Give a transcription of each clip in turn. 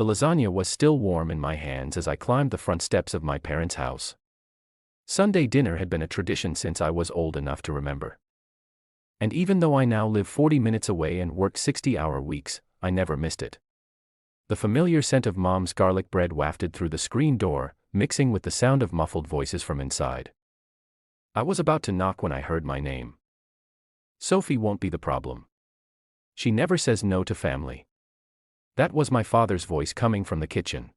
The lasagna was still warm in my hands as I climbed the front steps of my parents' house. Sunday dinner had been a tradition since I was old enough to remember. And even though I now live 40 minutes away and work 60-hour weeks, I never missed it. The familiar scent of Mom's garlic bread wafted through the screen door, mixing with the sound of muffled voices from inside. I was about to knock when I heard my name. Sophie won't be the problem. She never says no to family. That was my father's voice coming from the kitchen.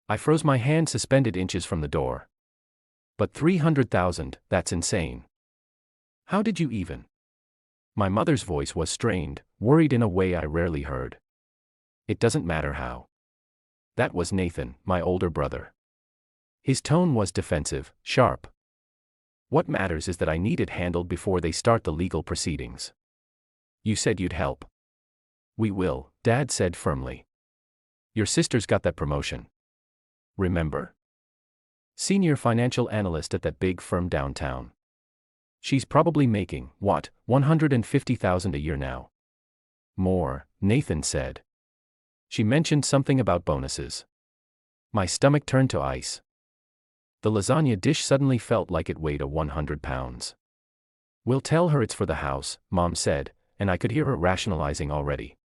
I froze, my hand suspended inches from the door. But 300,000, that's insane. How did you even? My mother's voice was strained, worried in a way I rarely heard. It doesn't matter how. That was Nathan, my older brother. His tone was defensive, sharp. What matters is that I need it handled before they start the legal proceedings. You said you'd help. We will, Dad said firmly. Your sister's got that promotion. Remember? Senior financial analyst at that big firm downtown. She's probably making, what, $150,000 a year now? More, Nathan said. She mentioned something about bonuses. My stomach turned to ice. The lasagna dish suddenly felt like it weighed 100 pounds. We'll tell her it's for the house, Mom said, and I could hear her rationalizing already.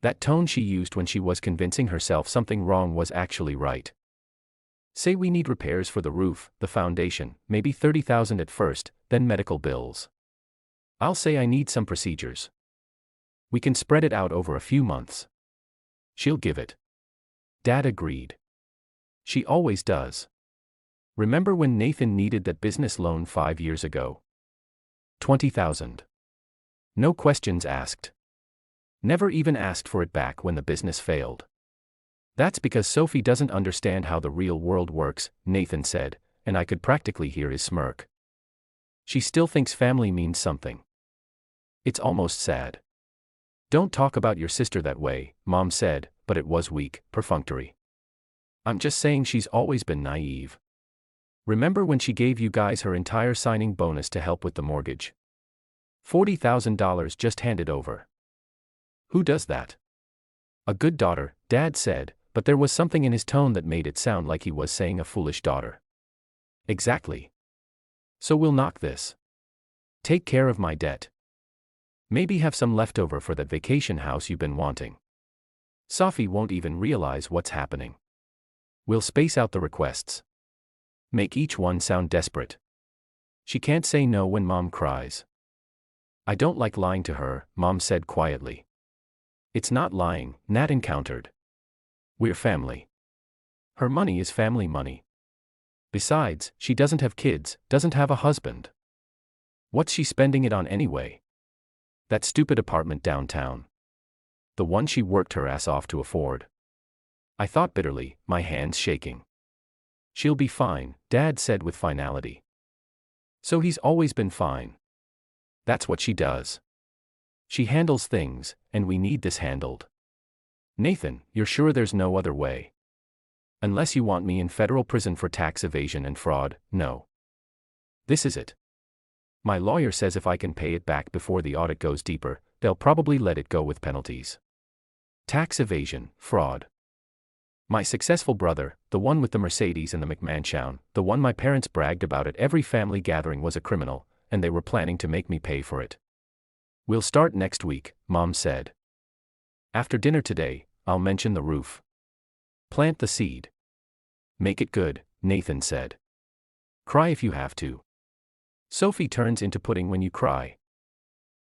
That tone she used when she was convincing herself something wrong was actually right. Say we need repairs for the roof, the foundation, maybe 30,000 at first, then medical bills. I'll say I need some procedures. We can spread it out over a few months. She'll give it. Dad agreed. She always does. Remember when Nathan needed that business loan 5 years ago? 20,000. No questions asked. Never even asked for it back when the business failed. That's because Sophie doesn't understand how the real world works, Nathan said, and I could practically hear his smirk. She still thinks family means something. It's almost sad. Don't talk about your sister that way, Mom said, but it was weak, perfunctory. I'm just saying she's always been naive. Remember when she gave you guys her entire signing bonus to help with the mortgage? $40,000 just handed over. Who does that? A good daughter, Dad said, but there was something in his tone that made it sound like he was saying a foolish daughter. Exactly. So we'll knock this. Take care of my debt. Maybe have some leftover for that vacation house you've been wanting. Sophie won't even realize what's happening. We'll space out the requests. Make each one sound desperate. She can't say no when Mom cries. I don't like lying to her, Mom said quietly. It's not lying, Nat encountered. We're family. Her money is family money. Besides, she doesn't have kids, doesn't have a husband. What's she spending it on anyway? That stupid apartment downtown. The one she worked her ass off to afford. I thought bitterly, my hands shaking. She'll be fine, Dad said with finality. So he's always been fine. That's what she does. She handles things, and we need this handled. Nathan, you're sure there's no other way? Unless you want me in federal prison for tax evasion and fraud, no. This is it. My lawyer says if I can pay it back before the audit goes deeper, they'll probably let it go with penalties. Tax evasion, fraud. My successful brother, the one with the Mercedes and the McMansion, the one my parents bragged about at every family gathering, was a criminal, and they were planning to make me pay for it. We'll start next week, Mom said. After dinner today, I'll mention the roof. Plant the seed. Make it good, Nathan said. Cry if you have to. Sophie turns into pudding when you cry.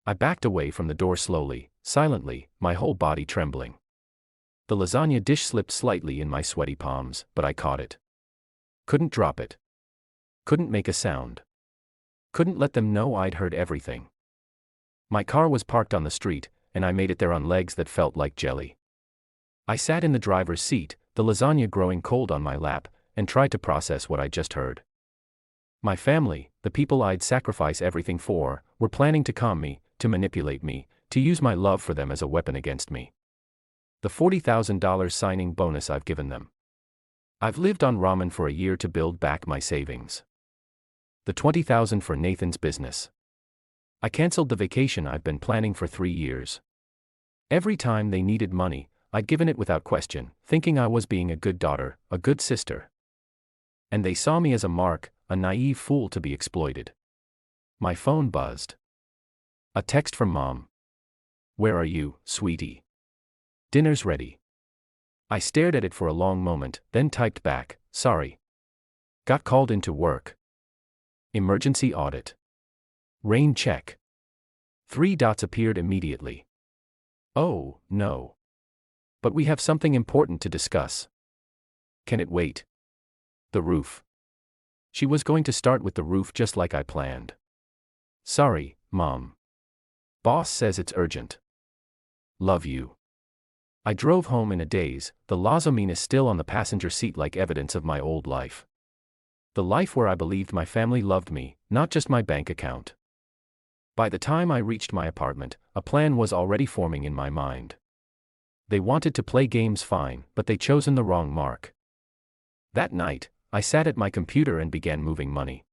I backed away from the door slowly, silently, my whole body trembling. The lasagna dish slipped slightly in my sweaty palms, but I caught it. Couldn't drop it. Couldn't make a sound. Couldn't let them know I'd heard everything. My car was parked on the street, and I made it there on legs that felt like jelly. I sat in the driver's seat, the lasagna growing cold on my lap, and tried to process what I just heard. My family, the people I'd sacrifice everything for, were planning to calm me, to manipulate me, to use my love for them as a weapon against me. The $40,000 signing bonus I've given them. I've lived on ramen for a year to build back my savings. The $20,000 for Nathan's business. I canceled the vacation I've been planning for 3 years. Every time they needed money, I'd given it without question, thinking I was being a good daughter, a good sister. And they saw me as a mark, a naive fool to be exploited. My phone buzzed. A text from Mom. "Where are you, sweetie? Dinner's ready." I stared at it for a long moment, then typed back, "Sorry. Got called into work. Emergency audit. Rain check." 3 dots appeared immediately. "Oh, no. But we have something important to discuss." "Can it wait?" "The roof." She was going to start with the roof just like I planned. "Sorry, Mom. Boss says it's urgent. Love you." I drove home in a daze, the Lazomina still on the passenger seat like evidence of my old life. The life where I believed my family loved me, not just my bank account. By the time I reached my apartment, a plan was already forming in my mind. They wanted to play games fine, but they'd chosen the wrong mark. That night, I sat at my computer and began moving money.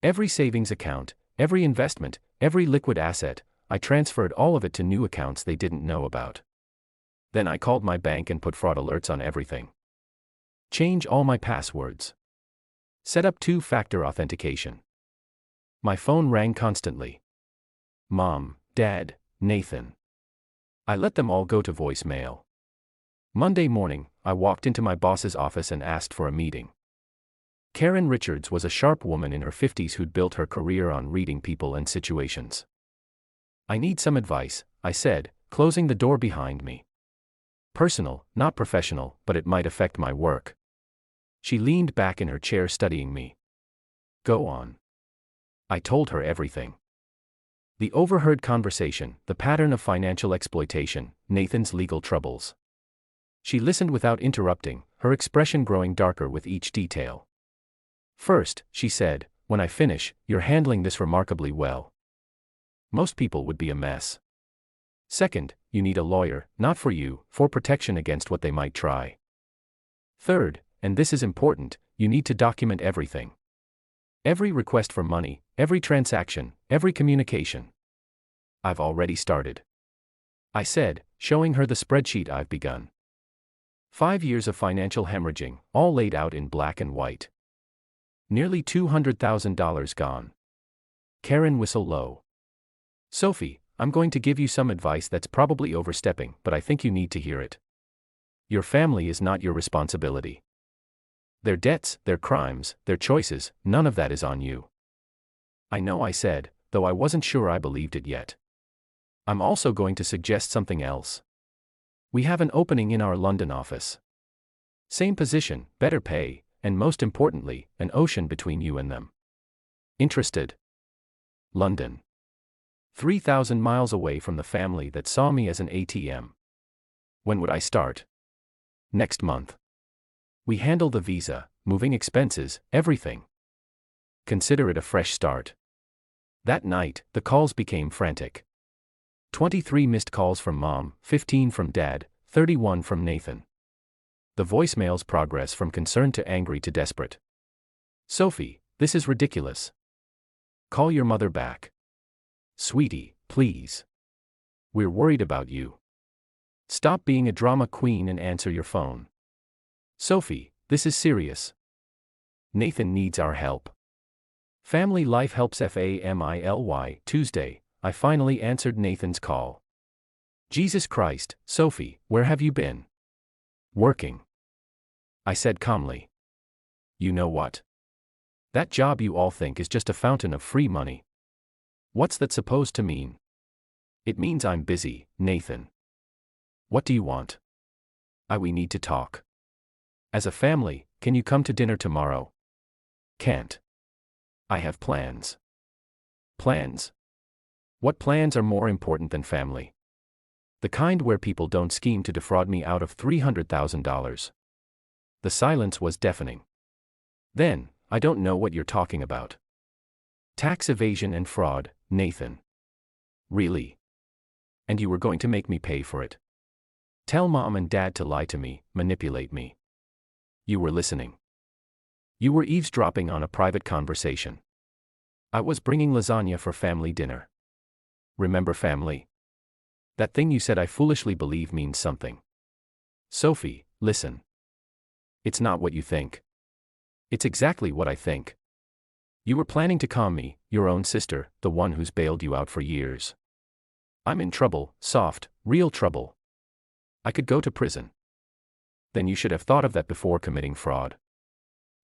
Every savings account, every investment, every liquid asset, I transferred all of it to new accounts they didn't know about. Then I called my bank and put fraud alerts on everything. Change all my passwords. Set up 2-factor authentication. My phone rang constantly. Mom, Dad, Nathan. I let them all go to voicemail. Monday morning, I walked into my boss's office and asked for a meeting. Karen Richards was a sharp woman in her 50s who'd built her career on reading people and situations. "I need some advice," I said, closing the door behind me. "Personal, not professional, but it might affect my work." She leaned back in her chair studying me. "Go on." I told her everything. The overheard conversation, the pattern of financial exploitation, Nathan's legal troubles. She listened without interrupting, her expression growing darker with each detail. "First," she said, "when I finish, you're handling this remarkably well. Most people would be a mess. Second, you need a lawyer, not for you, for protection against what they might try. Third, and this is important, you need to document everything. Every request for money, every transaction, every communication." "I've already started," I said, showing her the spreadsheet I've begun. 5 years of financial hemorrhaging, all laid out in black and white. Nearly $200,000 gone. Karen whistled low. "Sophie, I'm going to give you some advice that's probably overstepping, but I think you need to hear it. Your family is not your responsibility. Their debts, their crimes, their choices, none of that is on you." "I know," I said, though I wasn't sure I believed it yet. "I'm also going to suggest something else. We have an opening in our London office. Same position, better pay, and most importantly, an ocean between you and them. Interested?" London. 3,000 miles away from the family that saw me as an ATM. When would I start? Next month. We handle the visa, moving expenses, everything. Consider it a fresh start. That night, the calls became frantic. 23 missed calls from Mom, 15 from Dad, 31 from Nathan. The voicemails progress from concerned to angry to desperate. "Sophie, this is ridiculous. Call your mother back. Sweetie, please. We're worried about you. Stop being a drama queen and answer your phone. Sophie, this is serious. Nathan needs our help. Family Life Helps FAMILY." Tuesday, I finally answered Nathan's call. "Jesus Christ, Sophie, where have you been?" "Working," I said calmly. "You know what? That job you all think is just a fountain of free money. What's that supposed to mean?" "It means I'm busy, Nathan." "What do you want?" "We need to talk. As a family, can you come to dinner tomorrow?" "Can't. I have plans." "Plans? What plans are more important than family? The kind where people don't scheme to defraud me out of $300,000. The silence was deafening. "Then, I don't know what you're talking about." "Tax evasion and fraud, Nathan." "Really? And you were going to make me pay for it? Tell Mom and Dad to lie to me, manipulate me. You were listening. You were eavesdropping on a private conversation. I was bringing lasagna for family dinner. Remember family? That thing you said I foolishly believe means something. Sophie, listen. It's not what you think. It's exactly what I think. You were planning to con me, your own sister, the one who's bailed you out for years. I'm in trouble, soft, real trouble. I could go to prison. Then you should have thought of that before committing fraud.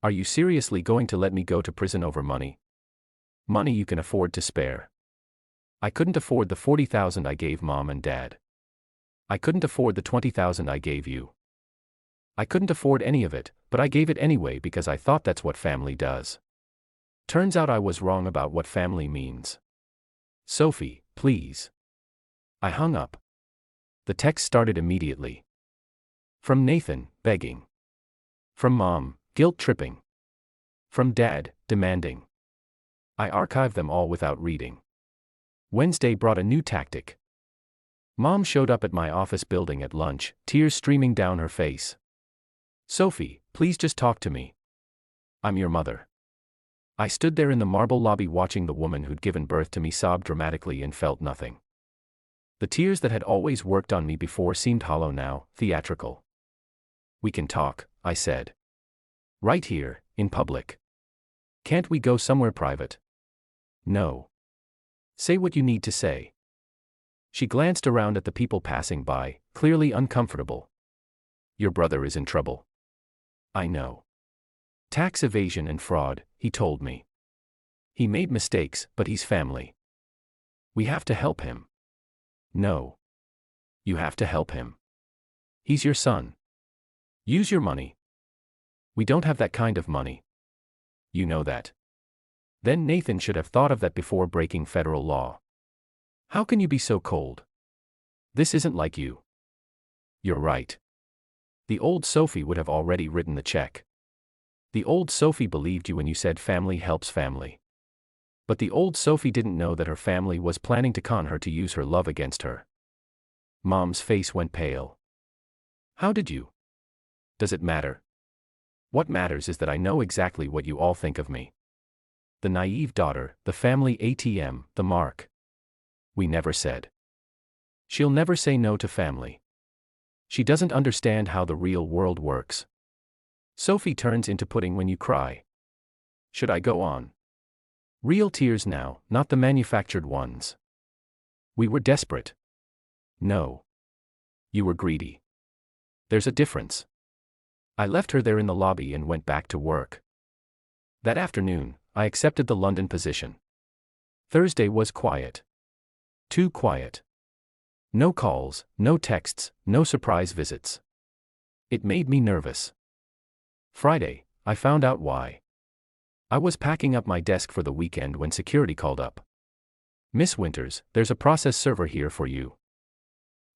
Are you seriously going to let me go to prison over money? Money you can afford to spare. I couldn't afford the $40,000 I gave Mom and Dad. I couldn't afford the $20,000 I gave you. I couldn't afford any of it, but I gave it anyway because I thought that's what family does. Turns out I was wrong about what family means. Sophie, please. I hung up. The text started immediately. From Nathan, begging. From Mom, guilt-tripping. From Dad, demanding. I archived them all without reading. Wednesday brought a new tactic. Mom showed up at my office building at lunch, tears streaming down her face. Sophie, please just talk to me. I'm your mother. I stood there in the marble lobby watching the woman who'd given birth to me sob dramatically and felt nothing. The tears that had always worked on me before seemed hollow now, theatrical. We can talk, I said. Right here, in public. Can't we go somewhere private? No. Say what you need to say. She glanced around at the people passing by, clearly uncomfortable. Your brother is in trouble. I know. Tax evasion and fraud, he told me. He made mistakes, but he's family. We have to help him. No. You have to help him. He's your son. Use your money. We don't have that kind of money. You know that. Then Nathan should have thought of that before breaking federal law. How can you be so cold? This isn't like you. You're right. The old Sophie would have already written the check. The old Sophie believed you when you said family helps family. But the old Sophie didn't know that her family was planning to con her to use her love against her. Mom's face went pale. How did you? Does it matter? What matters is that I know exactly what you all think of me. The naive daughter, the family ATM, the mark. We never said. She'll never say no to family. She doesn't understand how the real world works. Sophie turns into pudding when you cry. Should I go on? Real tears now, not the manufactured ones. We were desperate. No. You were greedy. There's a difference. I left her there in the lobby and went back to work. That afternoon, I accepted the London position. Thursday was quiet. Too quiet. No calls, no texts, no surprise visits. It made me nervous. Friday, I found out why. I was packing up my desk for the weekend when security called up. Miss Winters, there's a process server here for you.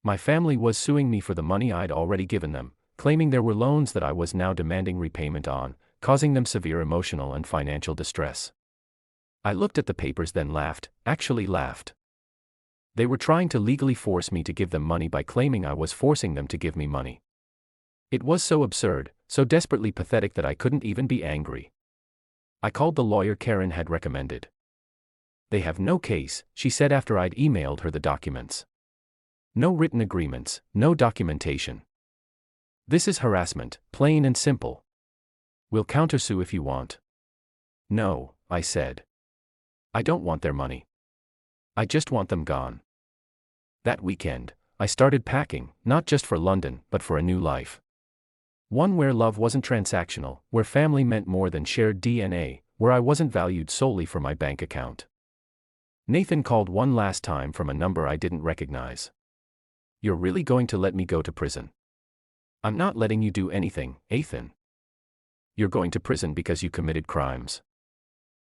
My family was suing me for the money I'd already given them, claiming there were loans that I was now demanding repayment on, causing them severe emotional and financial distress. I looked at the papers then laughed, actually laughed. They were trying to legally force me to give them money by claiming I was forcing them to give me money. It was so absurd, so desperately pathetic that I couldn't even be angry. I called the lawyer Karen had recommended. They have no case, she said after I'd emailed her the documents. No written agreements, no documentation. This is harassment, plain and simple. We'll countersue if you want. No, I said. I don't want their money. I just want them gone. That weekend, I started packing, not just for London, but for a new life. One where love wasn't transactional, where family meant more than shared DNA, where I wasn't valued solely for my bank account. Nathan called one last time from a number I didn't recognize. You're really going to let me go to prison? I'm not letting you do anything, Ethan. You're going to prison because you committed crimes.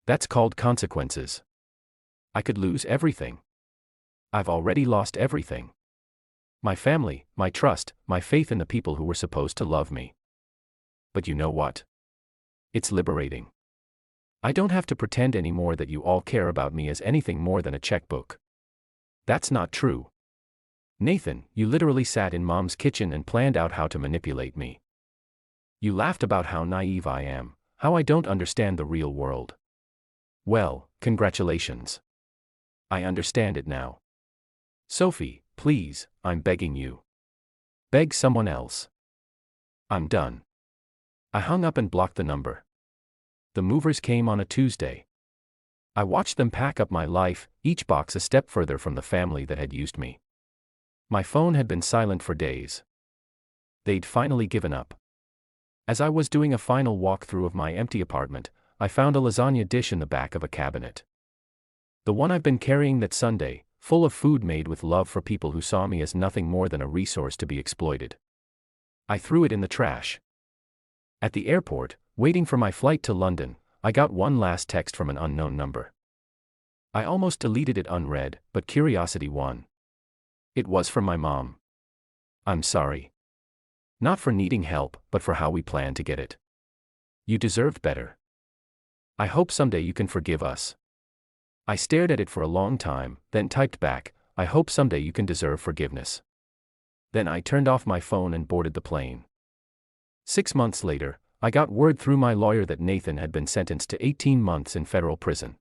That's called consequences. I could lose everything. I've already lost everything. My family, my trust, my faith in the people who were supposed to love me. But you know what? It's liberating. I don't have to pretend anymore that you all care about me as anything more than a checkbook. That's not true. Nathan, you literally sat in Mom's kitchen and planned out how to manipulate me. You laughed about how naive I am, how I don't understand the real world. Well, congratulations. I understand it now. Sophie, please, I'm begging you. Beg someone else. I'm done. I hung up and blocked the number. The movers came on a Tuesday. I watched them pack up my life, each box a step further from the family that had used me. My phone had been silent for days. They'd finally given up. As I was doing a final walkthrough of my empty apartment, I found a lasagna dish in the back of a cabinet. The one I've been carrying that Sunday, full of food made with love for people who saw me as nothing more than a resource to be exploited. I threw it in the trash. At the airport, waiting for my flight to London, I got one last text from an unknown number. I almost deleted it unread, but curiosity won. It was from my mom. I'm sorry. Not for needing help, but for how we planned to get it. You deserved better. I hope someday you can forgive us. I stared at it for a long time, then typed back, I hope someday you can deserve forgiveness. Then I turned off my phone and boarded the plane. 6 months later, I got word through my lawyer that Nathan had been sentenced to 18 months in federal prison.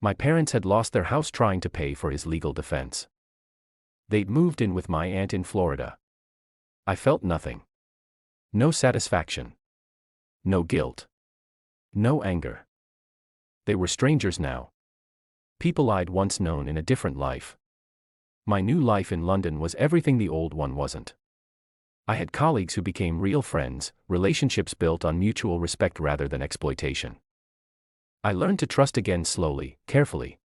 My parents had lost their house trying to pay for his legal defense. They'd moved in with my aunt in Florida. I felt nothing. No satisfaction. No guilt. No anger. They were strangers now. People I'd once known in a different life. My new life in London was everything the old one wasn't. I had colleagues who became real friends, relationships built on mutual respect rather than exploitation. I learned to trust again slowly, carefully.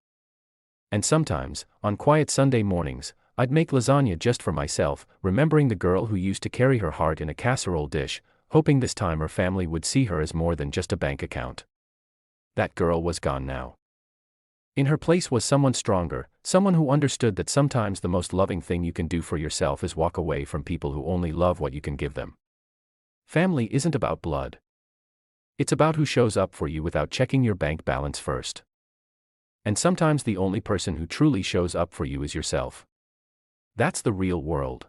And sometimes, on quiet Sunday mornings, I'd make lasagna just for myself, remembering the girl who used to carry her heart in a casserole dish, hoping this time her family would see her as more than just a bank account. That girl was gone now. In her place was someone stronger, someone who understood that sometimes the most loving thing you can do for yourself is walk away from people who only love what you can give them. Family isn't about blood. It's about who shows up for you without checking your bank balance first. And sometimes the only person who truly shows up for you is yourself. That's the real world.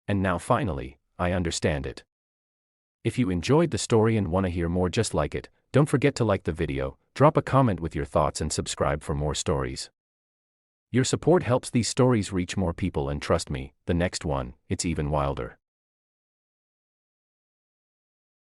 And now finally, I understand it. If you enjoyed the story and want to hear more just like it, don't forget to like the video, drop a comment with your thoughts and subscribe for more stories. Your support helps these stories reach more people and trust me, the next one, it's even wilder.